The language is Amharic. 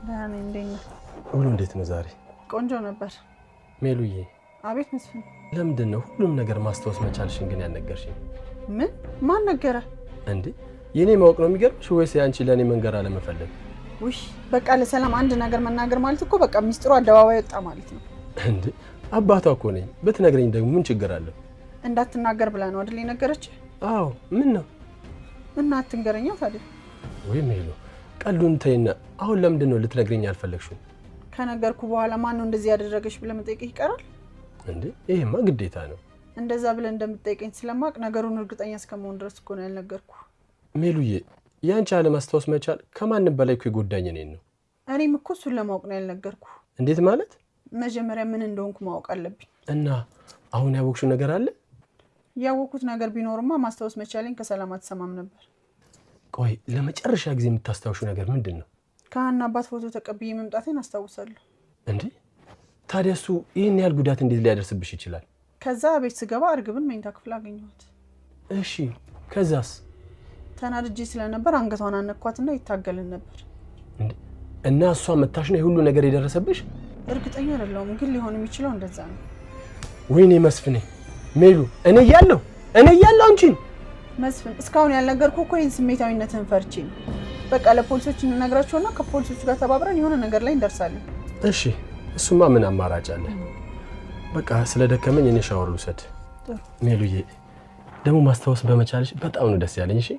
ዳኒ እንዴት ነህ? ሁሉ እንዴት ነው ዛሬ? ቆንጆ ነበር። ሜሉዬ። አቤት መስፍን። ለምንድን ነው ሁሉም ነገር ማስተዋወስ መቻልሽን ግን ያልነገርሽኝ? ምን? ማን ነገረ? እንዴ የኔ ማወቅ ነው የሚገርምሽ ወይስ ያንቺ ለኔ መንገር አለመፈለግ? ውይ በቃ ለሰላም አንድ ነገር መናገር ማለት እኮ በቃ ሚስጥሩ አደባባይ ወጣ ማለት ነው። እንዴ አባቷ እኮ ነኝ። ብትነግረኝ ደግሞ ምን ችግር አለው? እንዳትናገር ብላ ነው አይደል የነገረች? አዎ ምን ነው? እና አትንገረኛ ታዲያ። ወይ ሜሉ ቀልዱን ተይና አሁን ለምንድን ነው ልትነግረኝ ያልፈለግሽው? ከነገርኩ በኋላ ማን ነው እንደዚህ ያደረገሽ ብለህ መጠየቅህ ይቀራል እንዴ? ይሄማ ግዴታ ነው። እንደዛ ብለህ እንደምትጠይቀኝ ስለማቅ ነገሩን እርግጠኛ እስከመሆን ድረስ እኮ ነው ያልነገርኩ። ሜሉዬ ያንቺ አለማስታወስ መቻል ከማንም በላይ እኮ ይጎዳኝ እኔን ነው። እኔም እኮ እሱን ለማወቅ ነው ያልነገርኩ። እንዴት ማለት? መጀመሪያ ምን እንደሆንኩ ማወቅ አለብኝ። እና አሁን ያወቅሽው ነገር አለ? ያወቅኩት ነገር ቢኖርማ ማስታወስ መቻሌን ከሰላም አትሰማም ነበር። ቆይ ለመጨረሻ ጊዜ የምታስታውሽው ነገር ምንድን ነው? ከሀና አባት ፎቶ ተቀብዬ መምጣቴን አስታውሳለሁ። እንዴ ታዲያ እሱ ይህን ያህል ጉዳት እንዴት ሊያደርስብሽ ይችላል? ከዛ ቤት ስገባ እርግብን መኝታ ክፍል አገኘኋት። እሺ ከዛስ? ተናድጄ ስለነበር አንገቷን አነኳትና ይታገልን ነበር። እንዴ እና እሷ መታሽ ነው የሁሉ ነገር የደረሰብሽ? እርግጠኛ አይደለሁም ግን ሊሆን የሚችለው እንደዛ ነው። ወይኔ መስፍኔ ሜሉ እኔ እያለሁ አንቺን መስፍን እስካሁን ያልነገርኩህ እኮ ይህን ስሜታዊነትህን ፈርቼ ነው። በቃ ለፖሊሶች እንነግራቸውና ከፖሊሶች ጋር ተባብረን የሆነ ነገር ላይ እንደርሳለን። እሺ እሱማ ምን አማራጭ አለ? በቃ ስለደከመኝ እኔ ሻወር ልውሰድ። ሜሉዬ ደግሞ ማስታወስ በመቻልሽ በጣም ነው ደስ ያለኝ። እሺ